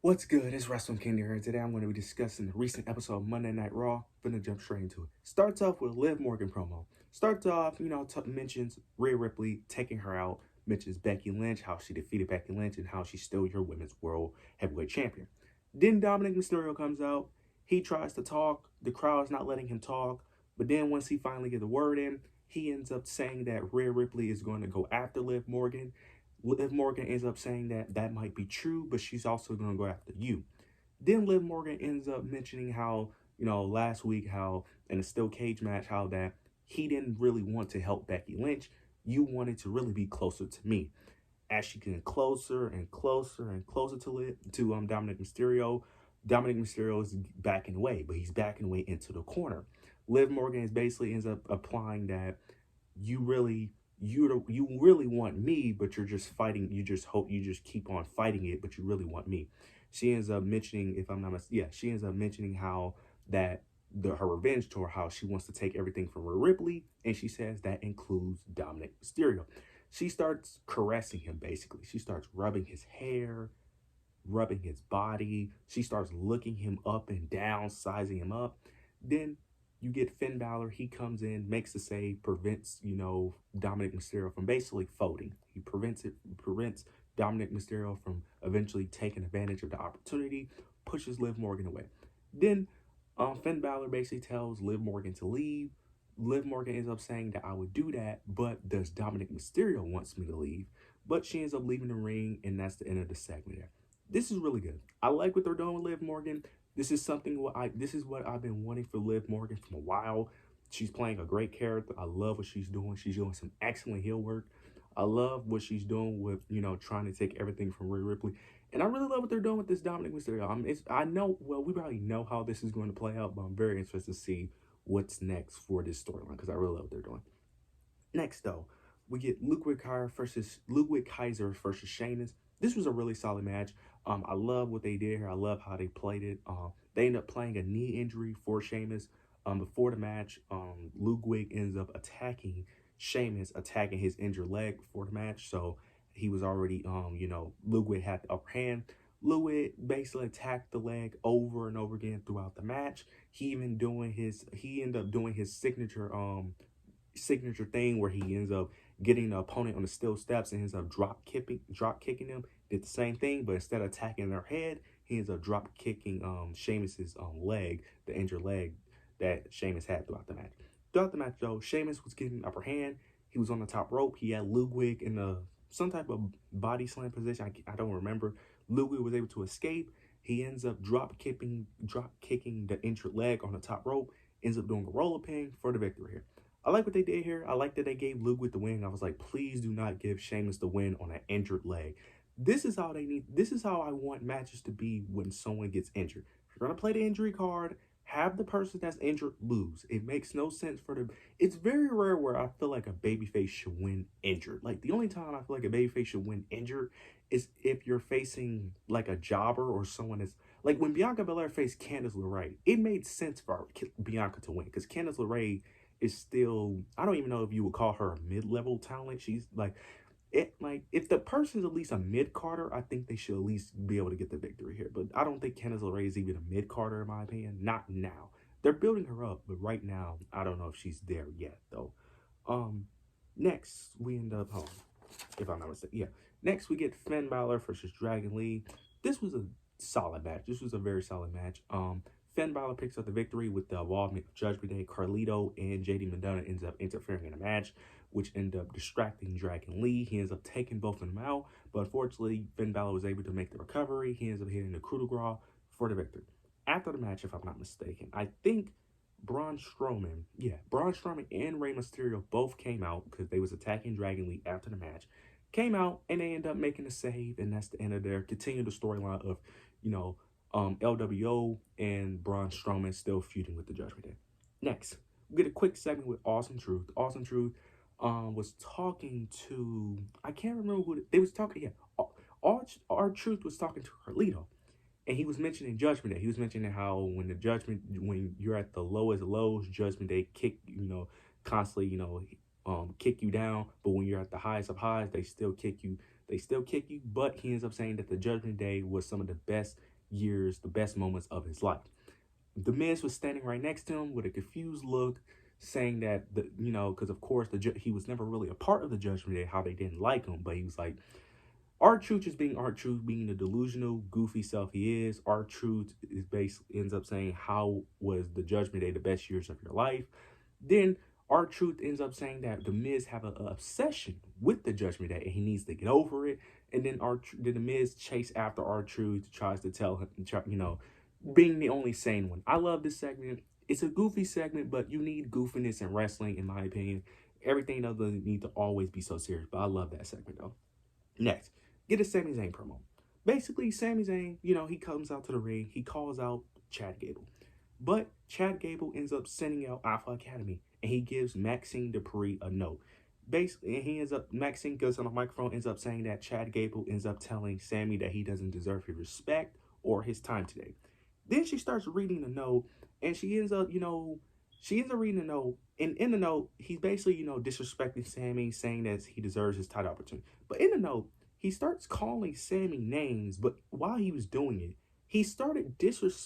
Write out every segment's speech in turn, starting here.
What's good? It's Wrestling King here, and today I'm going to be discussing the recent episode of Monday Night Raw. Gonna jump straight into it. Starts off with Liv Morgan promo. Starts off, mentions Rhea Ripley taking her out. Mentions Becky Lynch, how she defeated Becky Lynch, and how she's still your Women's World Heavyweight Champion. Then Dominik Mysterio comes out. He tries to talk. The crowd's not letting him talk. But then once he finally gets the word in, he ends up saying that Rhea Ripley is going to go after Liv Morgan. Liv Morgan ends up saying that that might be true, but she's also going to go after you. Then Liv Morgan ends up mentioning how, last week, how in a steel cage match, how that he didn't really want to help Becky Lynch. You wanted to really be closer to me. As she getting closer and closer and closer to Dominik Mysterio, Dominik Mysterio is backing away, but he's backing away into the corner. Liv Morgan is basically ends up applying that you really want me, but you're just fighting. You just keep on fighting it, but you really want me. She ends up mentioning, if I'm not mistaken, yeah, she ends up mentioning how that her revenge tour, how she wants to take everything from Rhea Ripley, and she says that includes Dominik Mysterio. She starts caressing him basically. She starts rubbing his hair, rubbing his body. She starts looking him up and down, sizing him up. Then you get Finn Balor. He comes in, makes the save, prevents, Dominik Mysterio from basically folding. He prevents Dominik Mysterio from eventually taking advantage of the opportunity, pushes Liv Morgan away. Then Finn Balor basically tells Liv Morgan to leave. Liv Morgan ends up saying that I would do that, but does Dominik Mysterio wants me to leave? But she ends up leaving the ring, and that's the end of the segment there. This is really good. I like what they're doing with Liv Morgan. This is what I've been wanting for Liv Morgan from a while. She's playing a great character. I love what she's doing. She's doing some excellent heel work. I love what she's doing with, trying to take everything from Rhea Ripley. And I really love what they're doing with this Dominik Mysterio. I know, well, we probably know how this is going to play out, but I'm very interested to see what's next for this storyline because I really love what they're doing. Next, though, we get Ludwig Kaiser versus Sheamus. This was a really solid match. I love what they did here. I love how they played it. They end up playing a knee injury for Sheamus. Before the match, Ludwig ends up attacking Sheamus, attacking his injured leg before the match. So he was already, Ludwig had the upper hand. Ludwig basically attacked the leg over and over again throughout the match. He ended up doing his signature thing where he ends up getting the opponent on the steel steps and ends up drop kicking them. Did the same thing, but instead of attacking their head, he ends up drop kicking Sheamus's leg, the injured leg that Sheamus had throughout the match. Throughout the match, though, Sheamus was getting the upper hand. He was on the top rope. He had Ludwig in some type of body slam position. I don't remember. Ludwig was able to escape. He ends up drop kicking the injured leg on the top rope. Ends up doing a roller pin for the victory here. I like what they did here. I like that they gave Ludwig the win. I was like, please do not give Sheamus the win on an injured leg. This is how I want matches to be when someone gets injured. If you're gonna play the injury card, have the person that's injured lose. It makes no sense for them. It's very rare where I feel like a babyface should win injured. Like the only time I feel like a babyface should win injured is if you're facing like a jobber or someone that's like when Bianca Belair faced Candice LeRae. It made sense for Bianca to win because Candice LeRae is still, I don't even know if you would call her a mid-level talent. She's like if the person's at least a mid-carder, I think they should at least be able to get the victory here. But I don't think Candice LeRae is even a mid-carder in my opinion. Not now. They're building her up, but right now I don't know if she's there yet though. Um, Next we end up home, if I'm not mistaken. Yeah. Next we get Finn Balor versus Dragon Lee. This was a solid match. This was a very solid match. Finn Balor picks up the victory with the involvement of Judgment Day. Carlito and JD McDonagh ends up interfering in the match, which end up distracting Dragon Lee. He ends up taking both of them out, but unfortunately, Finn Balor was able to make the recovery. He ends up hitting the coup de grace for the victory. After the match, if I'm not mistaken, I think Braun Strowman and Rey Mysterio both came out because they was attacking Dragon Lee after the match. Came out and they end up making a save, and that's the end of their continue the storyline of, LWO and Braun Strowman still feuding with the Judgment Day. Next, we get a quick segment with Awesome Truth. Awesome Truth was talking to, I can't remember who they was talking. Yeah, our Truth was talking to Carlito, and he was mentioning Judgment Day. He was mentioning how when you're at the lowest lows, Judgment Day constantly, kick you down. But when you're at the highest of highs, they still kick you. They still kick you, but he ends up saying that the Judgment Day was some of the best years, the best moments of his life. The Miz was standing right next to him with a confused look, saying that because of course he was never really a part of the Judgment Day, how they didn't like him, but he was like, R-Truth is being R-Truth, being the delusional, goofy self he is. R-Truth is basically ends up saying, how was the Judgment Day the best years of your life? Then R-Truth ends up saying that the Miz have an obsession with the Judgment Day and he needs to get over it. And then the Miz chase after R-Truth, tries to tell him, being the only sane one. I love this segment. It's a goofy segment, but you need goofiness in wrestling, in my opinion. Everything doesn't need to always be so serious, but I love that segment though. Next, get a Sami Zayn promo. Basically, Sami Zayn, he comes out to the ring. He calls out Chad Gable. But Chad Gable ends up sending out Alpha Academy. And he gives Maxine Dupree a note. Basically, and Maxine goes on the microphone, ends up saying that Chad Gable ends up telling Sami that he doesn't deserve his respect or his time today. Then she starts reading the note. And she ends up reading the note. And in the note, he's basically, disrespecting Sami, saying that he deserves his title opportunity. But in the note, he starts calling Sami names. But while he was doing it, he started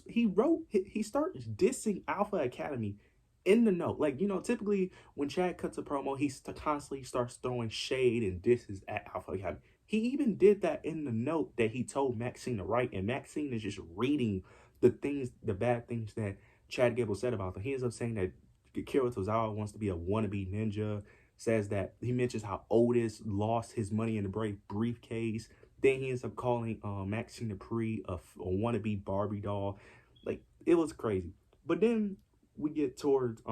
he starts dissing Alpha Academy in the note. Like, typically when Chad cuts a promo, he constantly starts throwing shade and disses at Alpha Academy. He even did that in the note that he told Maxine to write. And Maxine is just reading the bad things that Chad Gable said about them. He ends up saying that Akira Tozawa wants to be a wannabe ninja. Says that he mentions how Otis lost his Money in the briefcase. Then he ends up calling Maxine Dupree a wannabe Barbie doll. Like, it was crazy. But then we get towards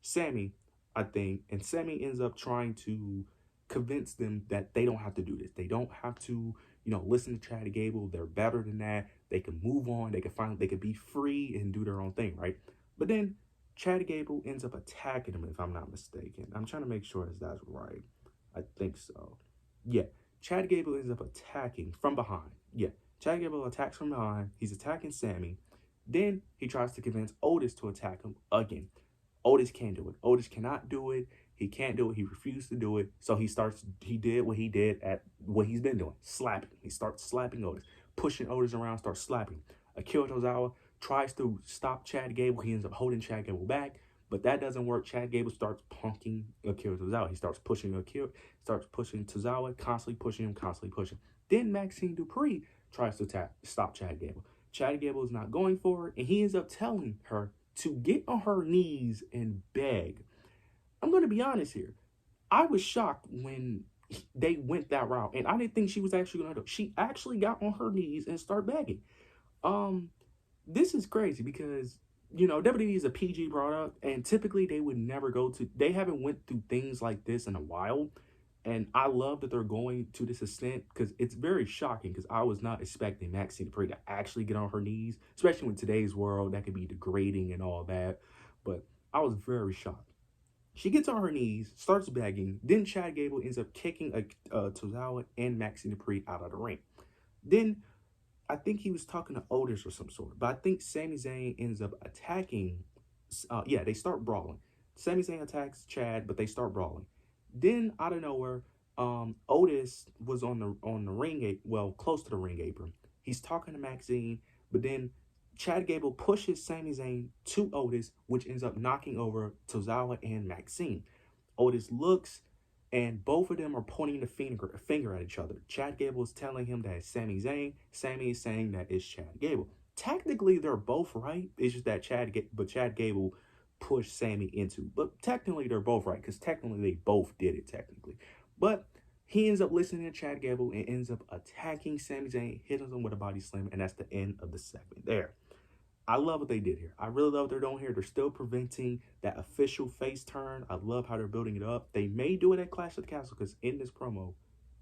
Sami, I think, and Sami ends up trying to convince them that they don't have to do this. They don't have to, listen to Chad Gable. They're better than that. They can move on. They can be free and do their own thing, right? But then Chad Gable ends up attacking him, if I'm not mistaken. I'm trying to make sure that's right. I think so. Yeah. Chad Gable ends up attacking from behind. Yeah. Chad Gable attacks from behind. He's attacking Sami. Then he tries to convince Otis to attack him again. Otis can't do it. Otis cannot do it. He can't do it. He refused to do it. So he did what he did at what he's been doing. Slapping. He starts slapping Otis. Pushing Otis around, starts slapping. Akira Tozawa tries to stop Chad Gable. He ends up holding Chad Gable back. But that doesn't work. Chad Gable starts punking Akira Tozawa. He starts pushing Tozawa, constantly pushing him. Then Maxine Dupree tries to stop Chad Gable. Chad Gable is not going for it, and he ends up telling her to get on her knees and beg. I'm going to be honest here. I was shocked when they went that route, and I didn't think she was actually going to do it. She actually got on her knees and started begging. This is crazy because, WWE is a PG product, and typically they haven't went through things like this in a while. And I love that they're going to this extent because it's very shocking because I was not expecting Maxine Dupree to actually get on her knees, especially in today's world. That could be degrading and all that. But I was very shocked. She gets on her knees, starts begging. Then Chad Gable ends up kicking Tozawa and Maxine Dupree out of the ring. Then I think he was talking to Otis or some sort. But I think Sami Zayn ends up attacking. They start brawling. Sami Zayn attacks Chad, but they start brawling. Then out of nowhere, Otis was on the ring, close to the ring apron. He's talking to Maxine, but then Chad Gable pushes Sami Zayn to Otis, which ends up knocking over Tozawa and Maxine. Otis looks, and both of them are pointing the finger at each other. Chad Gable is telling him that it's Sami Zayn. Sami is saying that it's Chad Gable. Technically, they're both right. It's just that Chad Gable push Sami into. But technically, they're both right because technically they both did it technically. But he ends up listening to Chad Gable and ends up attacking Sami Zayn, hitting him with a body slam, and that's the end of the segment there. I love what they did here. I really love what they're doing here. They're still preventing that official face turn. I love how they're building it up. They may do it at Clash of the Castle because in this promo,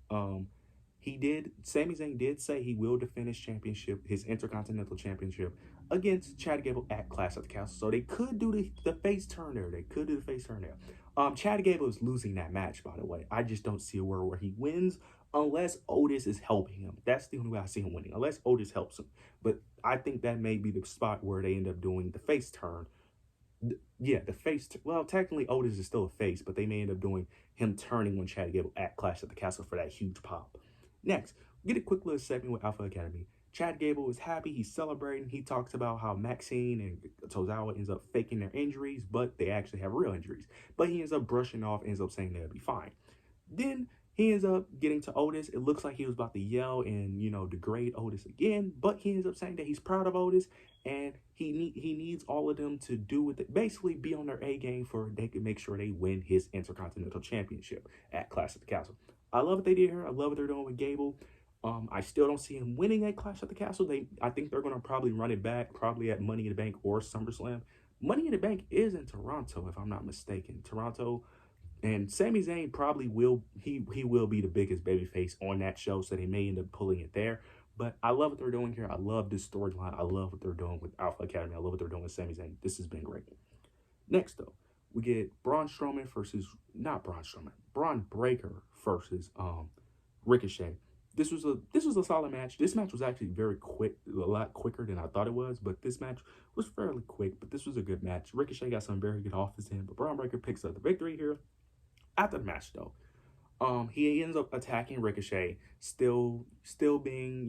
Sami Zayn did say he will defend his Intercontinental Championship against Chad Gable at Clash of the Castle. So they could do the face turn there. Chad Gable is losing that match, by the way. I just don't see a world where he wins unless Otis is helping him. That's the only way I see him winning, unless Otis helps him. But I think that may be the spot where they end up doing the face turn. Technically Otis is still a face, but they may end up doing him turning when Chad Gable at Clash of the Castle for that huge pop. Next, we get a quick little segment with Alpha Academy. Chad Gable is happy. He's celebrating. He talks about how Maxine and Tozawa ends up faking their injuries, but they actually have real injuries. But he ends up brushing off, ends up saying they'll be fine. Then he ends up getting to Otis. It looks like he was about to yell and, degrade Otis again, but he ends up saying that he's proud of Otis and he needs all of them to do with it. Basically, be on their A game for they can make sure they win his Intercontinental Championship at Clash at the Castle. I love what they did here. I love what they're doing with Gable. I still don't see him winning at Clash at the Castle. I think they're going to probably run it back, probably at Money in the Bank or SummerSlam. Money in the Bank is in Toronto, if I'm not mistaken. Toronto. And Sami Zayn probably will will be the biggest babyface on that show, so they may end up pulling it there. But I love what they're doing here. I love this storyline. I love what they're doing with Alpha Academy. I love what they're doing with Sami Zayn. This has been great. Next, though, we get Braun Breaker versus Ricochet. This was a solid match. This match was actually very quick, a lot quicker than I thought it was, but this match was fairly quick, but this was a good match. Ricochet got some very good offense in, but Braun Breaker picks up the victory here. After the match, though, he ends up attacking Ricochet, still being,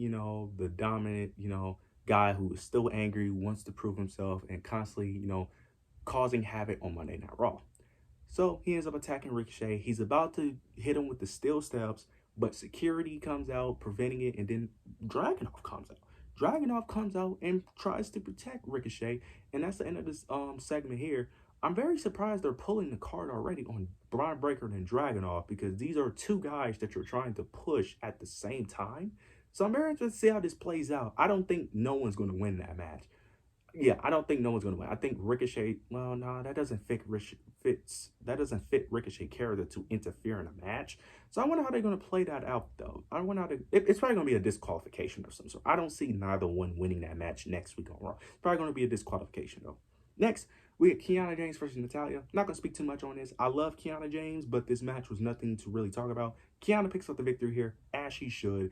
the dominant, guy who is still angry, wants to prove himself, and constantly, causing havoc on Monday Night Raw. So he ends up attacking Ricochet. He's about to hit him with the steel steps, but security comes out, preventing it, and then Dragunov comes out. Dragunov comes out and tries to protect Ricochet, and that's the end of this segment here. I'm very surprised they're pulling the card already on Braun Breaker and Dragunov, because these are two guys that you're trying to push at the same time. So I'm very interested to see how this plays out. I don't think no one's going to win that match. Yeah, I don't think no one's going to win. I think Ricochet, well, no, that doesn't fit Ricochet character to interfere in a match. So I wonder how they're going to play that out, though. I wonder how it's probably going to be a disqualification of some sort. I don't see neither one winning that match next week on Raw. It's probably going to be a disqualification, though. Next, we have Kiana James versus Natalya. Not going to speak too much on this. I love Kiana James, but this match was nothing to really talk about. Kiana picks up the victory here, as she should.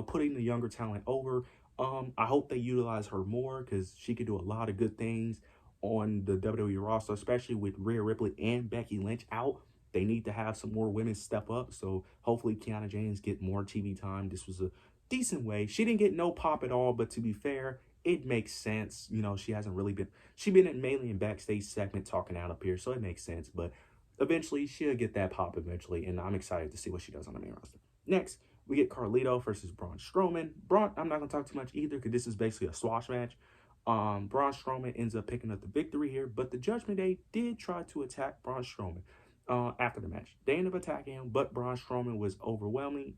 Putting the younger talent over. I hope they utilize her more, because she could do a lot of good things on the WWE roster, especially with Rhea Ripley and Becky Lynch out. They need to have some more women step up, so hopefully Kiana James get more TV time. This was a decent way. She didn't get no pop at all, but to be fair, it makes sense. She hasn't really been, mainly in backstage segment talking out up here, so it makes sense, but eventually she'll get that pop eventually, and I'm excited to see what she does on the main roster. Next, we get Carlito versus Braun Strowman. Braun, I'm not going to talk too much either, because this is basically a squash match. Braun Strowman ends up picking up the victory here, but the Judgment Day did try to attack Braun Strowman after the match. They ended up attacking him, but Braun Strowman was overwhelming.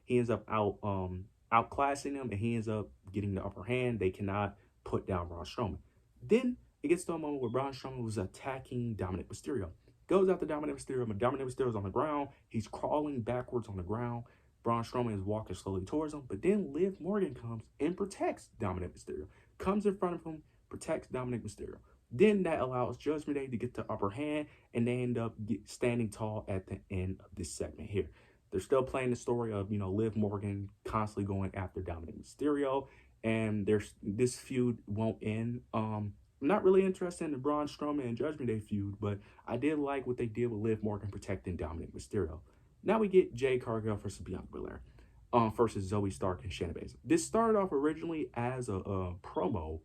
He ends up outclassing him, and he ends up getting the upper hand. They cannot put down Braun Strowman. Then it gets to a moment where Braun Strowman was attacking Dominik Mysterio. Goes out to Dominik Mysterio, but Dominik Mysterio's on the ground. He's crawling backwards on the ground. Braun Strowman is walking slowly towards him, but then Liv Morgan comes and protects Dominik Mysterio. Comes in front of him, protects Dominik Mysterio. Then that allows Judgment Day to get the upper hand, and they end up standing tall at the end of this segment here. They're still playing the story of, Liv Morgan constantly going after Dominik Mysterio, and this feud won't end. I'm not really interested in the Braun Strowman and Judgment Day feud, but I did like what they did with Liv Morgan protecting Dominik Mysterio. Now we get Jade Cargill versus Bianca Belair versus Zoe Stark and Shayna Baszler. This started off originally as a promo,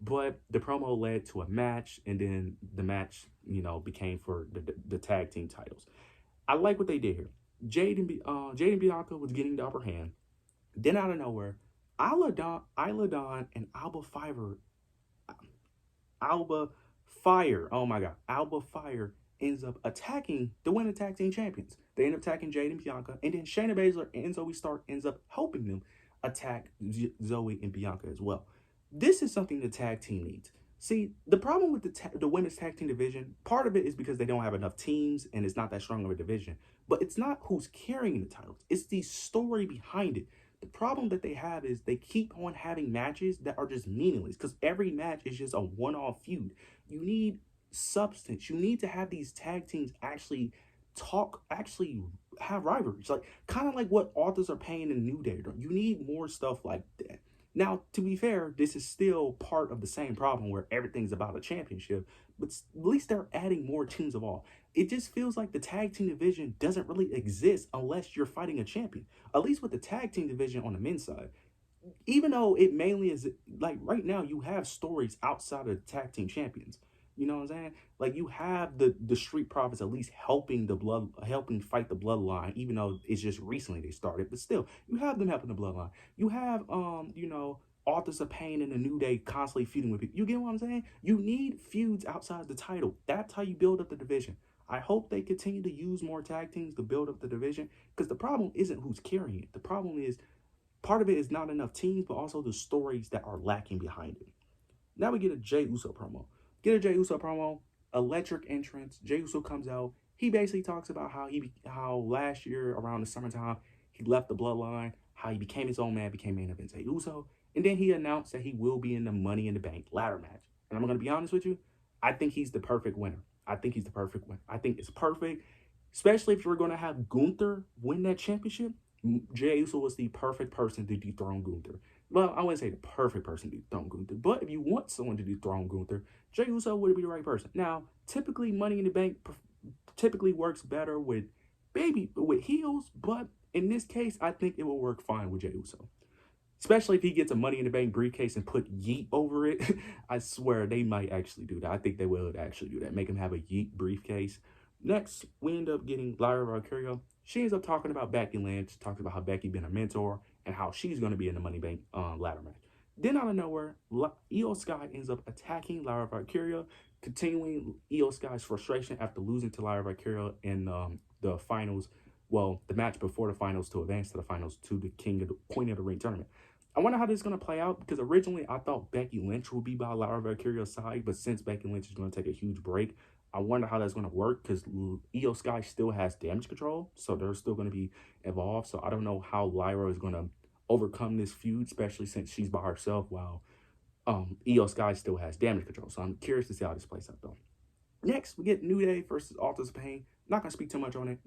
but the promo led to a match, and then the match, became for the tag team titles. I like what they did here. Jade and Bianca was getting the upper hand. Then out of nowhere, Isla Dawn and Alba Fire ends up attacking the women tag team champions. They end up attacking Jade and Bianca, and then Shayna Baszler and Zoe Stark ends up helping them attack Zoe and Bianca as well. This is something the tag team needs. See, the problem with the women's tag team division, part of it is because they don't have enough teams and it's not that strong of a division. But it's not who's carrying the titles. It's the story behind it. The problem that they have is they keep on having matches that are just meaningless, because every match is just a one-off feud. You need substance. You need to have these tag teams actually have rivalries. Like, kind of like what authors are paying in New Day. You need more stuff like that. Now, to be fair, this is still part of the same problem where everything's about a championship, but at least they're adding more teams of all. It just feels like the tag team division doesn't really exist unless you're fighting a champion. At least with the tag team division on the men's side, even though it mainly is like right now you have stories outside of the tag team champions. You know what I'm saying? Like you have the Street Profits at least helping fight the bloodline, even though it's just recently they started, but still you have them helping the bloodline. You have Authors of Pain and the New Day constantly feuding with people. You get what I'm saying? You need feuds outside the title. That's how you build up the division. I hope they continue to use more tag teams to build up the division, because the problem isn't who's carrying it. The problem is part of it is not enough teams, but also the stories that are lacking behind it. Now we get a Jey Uso promo. Electric entrance. Jey Uso comes out. He basically talks about how last year around the summertime he left the bloodline, how he became his own man, became main event Jey Uso, and then he announced that he will be in the Money in the Bank ladder match. And I'm gonna be honest with you, I think he's the perfect winner. I think it's perfect, especially if you're gonna have Gunther win that championship. Jey Uso was the perfect person to dethrone Gunther. Well, I wouldn't say the perfect person to dethrone Gunther, but if you want someone to dethrone Gunther, Jey Uso would be the right person. Now, typically Money in the Bank typically works better with heels, but in this case, I think it will work fine with Jey Uso. Especially if he gets a Money in the Bank briefcase and put Yeet over it. I swear they might actually do that. I think they will actually do that. Make him have a Yeet briefcase. Next, we end up getting Lyra. She ends up talking about Becky Lynch, talks about how Becky been a mentor and how she's going to be in the Money Bank ladder match. Then out of nowhere, Iyo Sky ends up attacking Lyra Valkyria, continuing Iyo Sky's frustration after losing to Lyra Valkyria in the finals. Well, the match before the finals to advance to the finals to the Queen of the Ring tournament. I wonder how this is going to play out, because originally I thought Becky Lynch would be by Lyra Valkyria's side, but since Becky Lynch is going to take a huge break, I wonder how that's going to work, because Iyo Sky still has damage control, so they're still going to be involved. So I don't know how Lyra is going to overcome this feud, especially since she's by herself while Iyo Sky still has damage control. So I'm curious to see how this plays out, though. Next, we get New Day versus Authors of Pain. Not going to speak too much on it.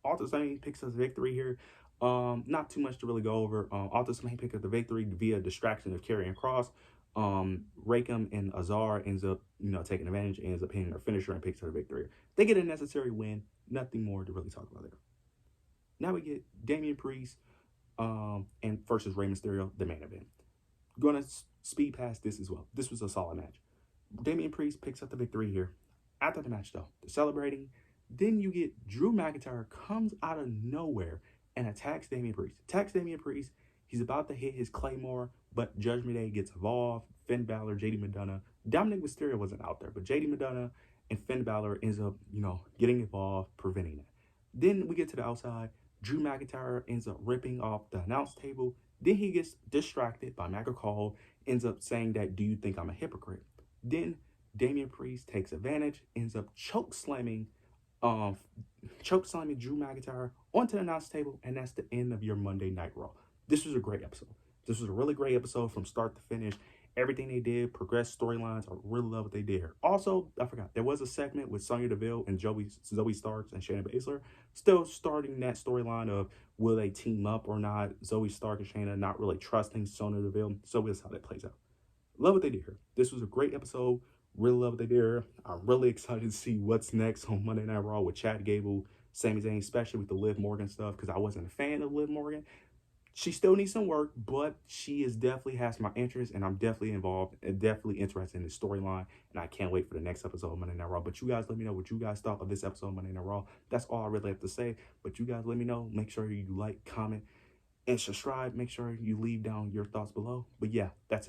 Authors of Pain picks us a victory here. Not too much to really go over. Authors of Pain pick up the victory via distraction of Karrion Kross. Rakim and Azar ends up, taking advantage, ends up hitting their finisher and picks up the victory. They get a necessary win. Nothing more to really talk about there. Now we get Damian Priest and versus Rey Mysterio, the main event. Gonna speed past this as well. This was a solid match. Damian Priest picks up the victory here. After the match, though, they're celebrating. Then you get Drew McIntyre comes out of nowhere and attacks Damian Priest. He's about to hit his Claymore, but Judgment Day gets involved. Finn Balor, JD McDonagh. Dominik Mysterio wasn't out there, but JD McDonagh and Finn Balor ends up, getting involved, preventing that. Then we get to the outside. Drew McIntyre ends up ripping off the announce table. Then he gets distracted by Michael Cole, ends up saying that, "Do you think I'm a hypocrite?" Then Damian Priest takes advantage, ends up choke slamming Drew McIntyre onto the announce table, and that's the end of your Monday Night Raw. This was a great episode. This was a really great episode from start to finish. Everything they did, progressed storylines. I really love what they did here. Also, I forgot, there was a segment with Sonya Deville and Zoe Starks and Shayna Baszler. Still starting that storyline of will they team up or not. Zoe Stark and Shayna not really trusting Sonya Deville. So we'll see how that plays out. Love what they did here. This was a great episode. Really love what they did here. I'm really excited to see what's next on Monday Night Raw with Chad Gable, Sami Zayn, especially with the Liv Morgan stuff, because I wasn't a fan of Liv Morgan. She still needs some work, but she definitely has my interest, and I'm definitely involved and definitely interested in the storyline, and I can't wait for the next episode of Monday Night Raw. But you guys let me know what you guys thought of this episode of Monday Night Raw. That's all I really have to say, but you guys let me know. Make sure you like, comment, and subscribe. Make sure you leave down your thoughts below. But yeah, that's it.